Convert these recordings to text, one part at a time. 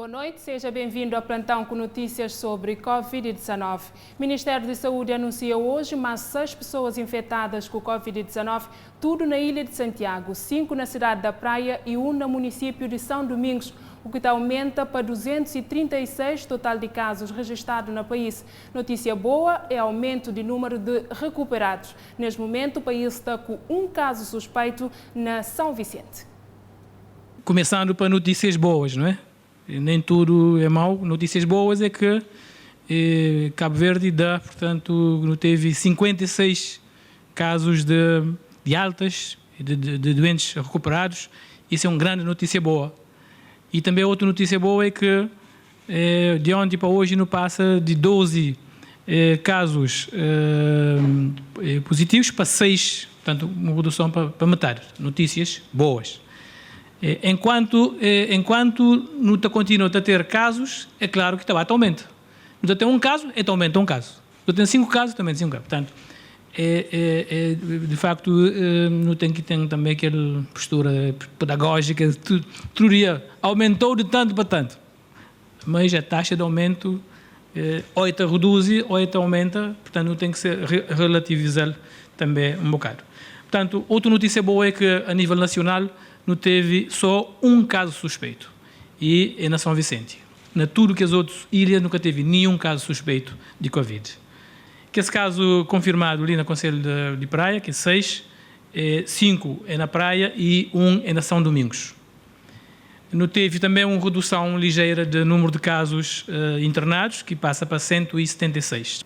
Boa noite, seja bem-vindo ao plantão com notícias sobre Covid-19. O Ministério da Saúde anuncia hoje mais 6 pessoas infectadas com Covid-19, tudo na Ilha de Santiago, 5 na cidade da Praia e 1 no município de São Domingos, o que aumenta para 236 total de casos registrados no país. Notícia boa é aumento de número de recuperados. Neste momento, o país está com 1 caso suspeito na São Vicente. Começando para notícias boas, não é? Nem tudo é mau. Notícias boas é que Cabo Verde não teve 56 casos de altas, de doentes recuperados. Isso é uma grande notícia boa. E também outra notícia boa é que de ontem para hoje não passa de 12 casos positivos para 6, portanto uma redução para metade. Notícias boas. Enquanto não continua a ter casos, é claro que está aumenta. Não tem um caso, aumenta um caso. Não tem 5 casos, também 5 casos. Portanto, de facto, não tem que ter também aquela postura pedagógica, teoria aumentou de tanto para tanto. Mas a taxa de aumento, 8 reduz, 8 aumenta, portanto, não tem que ser relativizar também um bocado. Portanto, outra notícia boa é que, a nível nacional, não teve só um caso suspeito, e é na São Vicente. Na tudo que as outras ilhas nunca teve nenhum caso suspeito de Covid. Que esse caso confirmado ali na Conselho de Praia, que é 6, 5 é na Praia e 1 é na São Domingos. Não teve também uma redução ligeira de número de casos internados, que passa para 176.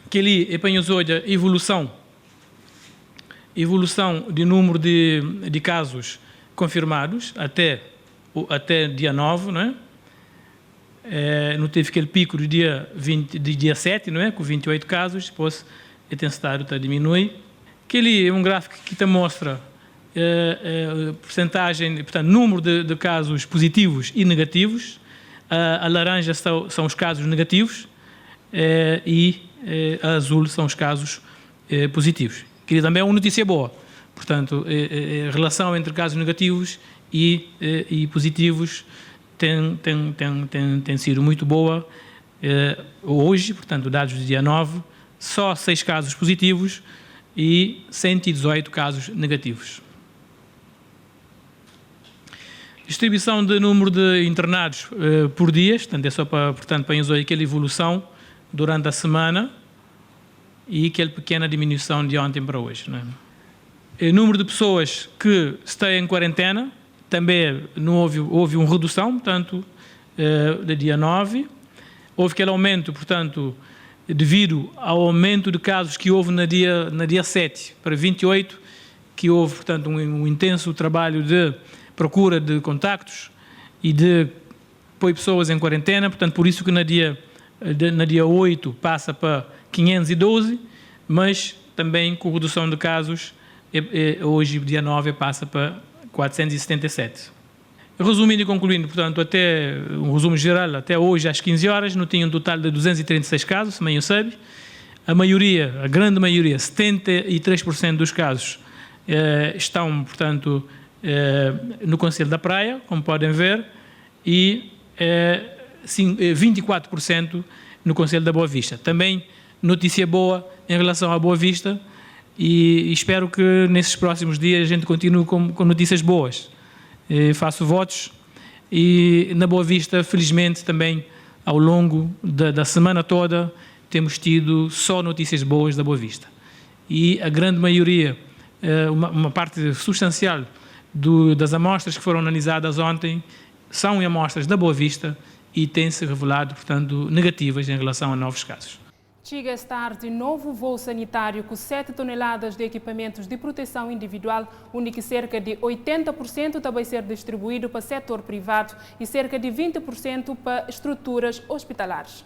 Que ali apanhamos hoje a evolução de número de casos confirmados até dia 9, não é? Não teve aquele pico do dia 7, não é? Com 28 casos, depois a intensidade diminui. Aquele é um gráfico que te mostra porcentagem, portanto, número de casos positivos e negativos. A laranja são os casos negativos e a azul são os casos positivos. Que também é uma notícia boa. Portanto, a relação entre casos negativos e positivos tem sido muito boa. Hoje, portanto, dados do dia 9, só 6 casos positivos e 118 casos negativos. Distribuição de número de internados por dias, portanto, é só para aquela evolução durante a semana e aquela pequena diminuição de ontem para hoje, não é? O número de pessoas que estão em quarentena, também não houve uma redução, portanto, do dia 9. Houve aquele aumento, portanto, devido ao aumento de casos que houve na dia 7 para 28, que houve, portanto, um intenso trabalho de procura de contactos e de pôr pessoas em quarentena, portanto, por isso que na dia 8 passa para 512, mas também com redução de casos, hoje, dia 9, passa para 477. Resumindo e concluindo, portanto, até um resumo geral, até hoje às 15 horas, não tinha um total de 236 casos, também o sabe. A grande maioria, 73% dos casos estão, portanto, no Conselho da Praia, como podem ver, e 24% no Conselho da Boa Vista. Também notícia boa em relação à Boa Vista, e espero que nesses próximos dias a gente continue com notícias boas. Faço votos e na Boa Vista, felizmente, também ao longo da semana toda temos tido só notícias boas da Boa Vista. E a grande maioria, uma parte substancial das amostras que foram analisadas ontem são amostras da Boa Vista e têm-se revelado, portanto, negativas em relação a novos casos. Chega esta tarde novo voo sanitário com 7 toneladas de equipamentos de proteção individual, onde que cerca de 80% vai ser distribuído para o setor privado e cerca de 20% para estruturas hospitalares.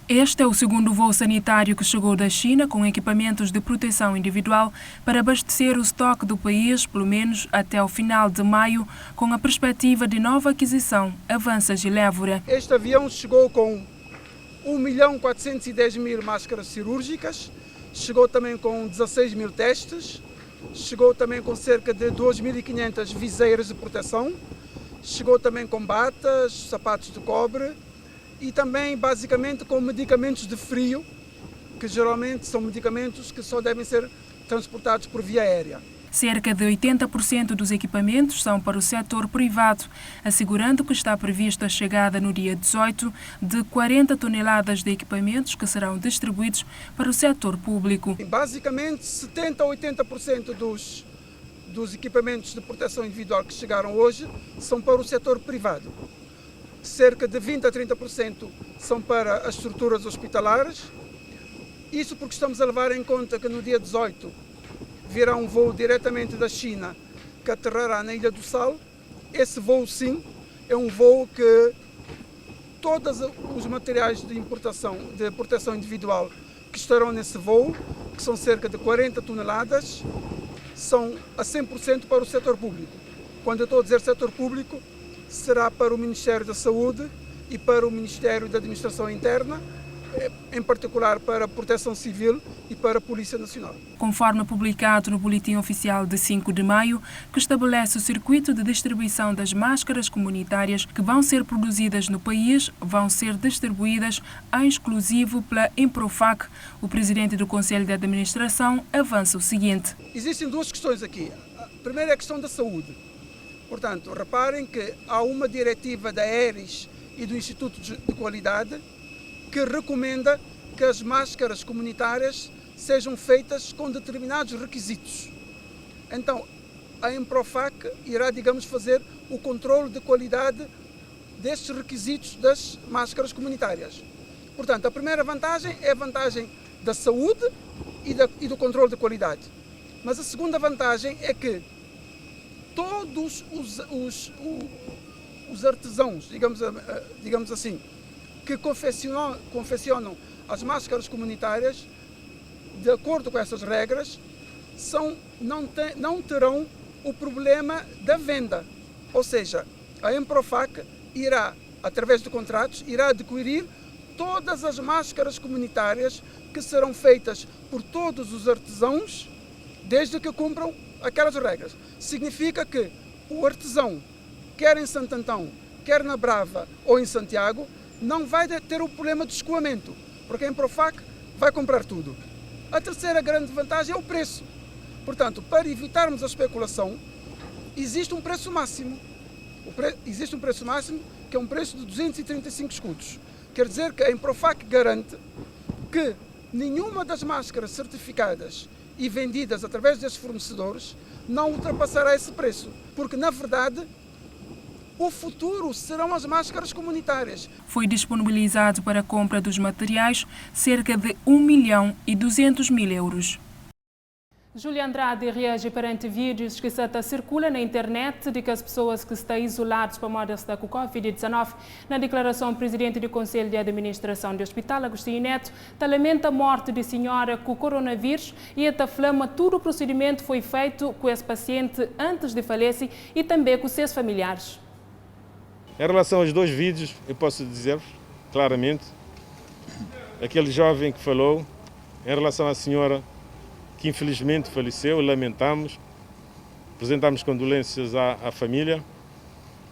Este é o segundo voo sanitário que chegou da China com equipamentos de proteção individual para abastecer o estoque do país, pelo menos até o final de maio, com a perspectiva de nova aquisição, avança Gilévora. Este avião chegou com 1.410.000 máscaras cirúrgicas, chegou também com 16.000 testes, chegou também com cerca de 2.500 viseiras de proteção chegou também com batas, sapatos de cobre e também basicamente com medicamentos de frio, que geralmente são medicamentos que só devem ser transportados por via aérea. Cerca de 80% dos equipamentos são para o setor privado, assegurando que está prevista a chegada no dia 18 de 40 toneladas de equipamentos que serão distribuídos para o setor público. Basicamente, 70% a 80% dos equipamentos de proteção individual que chegaram hoje são para o setor privado. Cerca de 20% a 30% são para as estruturas hospitalares. Isso porque estamos a levar em conta que no dia 18 virá um voo diretamente da China que aterrará na Ilha do Sal. Esse voo, sim, é um voo que todos os materiais de importação, de proteção individual que estarão nesse voo, que são cerca de 40 toneladas, são a 100% para o setor público. Quando eu estou a dizer setor público, será para o Ministério da Saúde e para o Ministério da Administração Interna, em particular para a Proteção Civil e para a Polícia Nacional. Conforme publicado no Boletim Oficial de 5 de maio, que estabelece o circuito de distribuição das máscaras comunitárias que vão ser produzidas no país, vão ser distribuídas em exclusivo pela Emprofac. O presidente do Conselho de Administração avança o seguinte. Existem duas questões aqui. A primeira é a questão da saúde. Portanto, reparem que há uma diretiva da Aeris e do Instituto de Qualidade que recomenda que as máscaras comunitárias sejam feitas com determinados requisitos. Então, a Emprofac irá, digamos, fazer o controle de qualidade destes requisitos das máscaras comunitárias. Portanto, a primeira vantagem é a vantagem da saúde e do controle de qualidade. Mas a segunda vantagem é que todos os artesãos, digamos assim, que confeccionam as máscaras comunitárias, de acordo com essas regras, não terão o problema da venda. Ou seja, a Emprofac irá, através de contratos, irá adquirir todas as máscaras comunitárias que serão feitas por todos os artesãos, desde que cumpram aquelas regras. Significa que o artesão, quer em Santo Antão, quer na Brava ou em Santiago, não vai ter o problema de escoamento, porque a Emprofac vai comprar tudo. A terceira grande vantagem é o preço. Portanto, para evitarmos a especulação, existe um preço máximo. Existe um preço máximo que é um preço de 235 escudos. Quer dizer que a Emprofac garante que nenhuma das máscaras certificadas e vendidas através desses fornecedores não ultrapassará esse preço, porque, na verdade, o futuro serão as máscaras comunitárias. Foi disponibilizado para a compra dos materiais cerca de 1.200.000 euros. Júlia Andrade reage perante vídeos que circulam na internet de que as pessoas que estão isoladas para morrer da Covid-19. Na declaração, o presidente do Conselho de Administração do Hospital, Agostinho Neto, lamenta a morte de senhora com coronavírus e afirma que todo o procedimento foi feito com esse paciente antes de falecer e também com seus familiares. Em relação aos dois vídeos, eu posso dizer claramente, aquele jovem que falou, em relação à senhora que infelizmente faleceu, lamentamos, apresentamos condolências à família,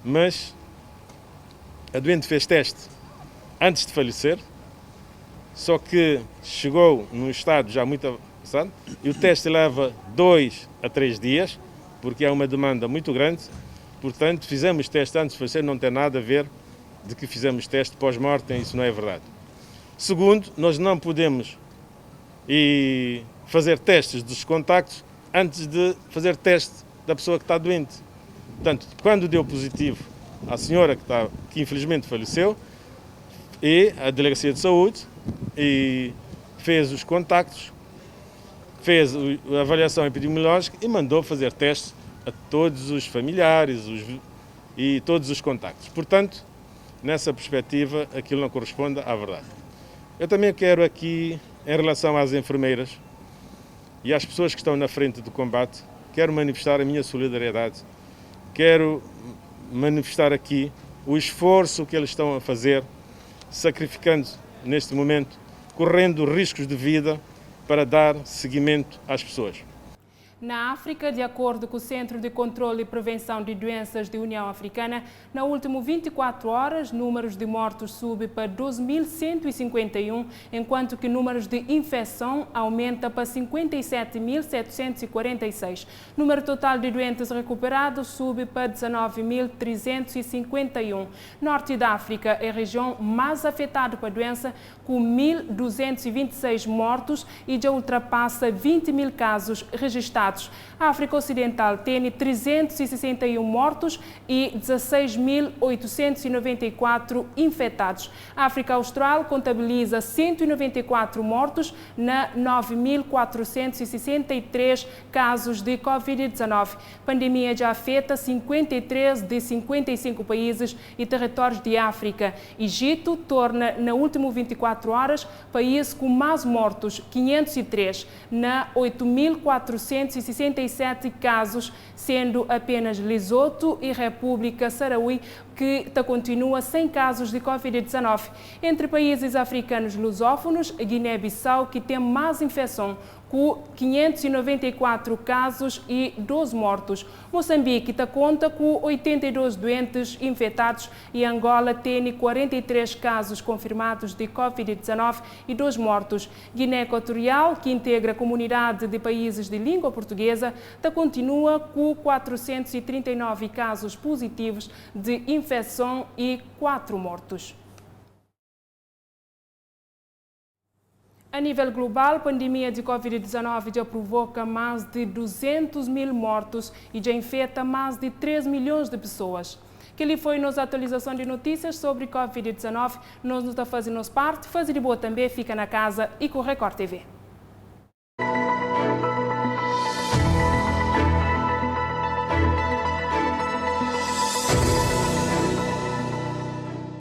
mas a doente fez teste antes de falecer, só que chegou num estado já muito avançado e o teste leva 2 a 3 dias, porque é uma demanda muito grande. Portanto, fizemos teste antes de falecer, não tem nada a ver de que fizemos teste pós-mortem, isso não é verdade. Segundo, nós não podemos fazer testes dos contactos antes de fazer teste da pessoa que está doente. Portanto, quando deu positivo à senhora que infelizmente faleceu, e a Delegacia de Saúde fez os contactos, fez a avaliação epidemiológica e mandou fazer testes a todos os familiares e todos os contactos. Portanto, nessa perspectiva, aquilo não corresponde à verdade. Eu também quero aqui, em relação às enfermeiras e às pessoas que estão na frente do combate, quero manifestar a minha solidariedade, quero manifestar aqui o esforço que eles estão a fazer, sacrificando neste momento, correndo riscos de vida para dar seguimento às pessoas. Na África, de acordo com o Centro de Controlo e Prevenção de Doenças da União Africana, na última 24 horas, números de mortos subi para 12.151, enquanto que números de infecção aumenta para 57.746. Número total de doentes recuperados subi para 19.351. Norte da África é a região mais afetada pela doença, com 1.226 mortos e já ultrapassa 20.000 casos registrados. A África Ocidental tem 361 mortos e 16.894 infectados. A África Austral contabiliza 194 mortos na 9.463 casos de Covid-19. A pandemia já afeta 53 de 55 países e territórios de África. Egito torna, na última 24 horas, país com mais mortos, 503, na 8.467 casos, sendo apenas Lesoto e República Saharaui que continua sem casos de Covid-19. Entre países africanos lusófonos, Guiné-Bissau, que tem mais infecção, com 594 casos e 12 mortos. Moçambique conta com 82 doentes infectados e Angola tem 43 casos confirmados de Covid-19 e 2 mortos. Guiné Equatorial, que integra a comunidade de países de língua portuguesa, continua com 439 casos positivos de infecção e 4 mortos. A nível global, a pandemia de Covid-19 já provoca mais de 200.000 mortos e já infecta mais de 3 milhões de pessoas. Que foi a nossa atualização de notícias sobre Covid-19. Nós nos está fazendo parte, fazer de boa também, fica na casa e com Record TV.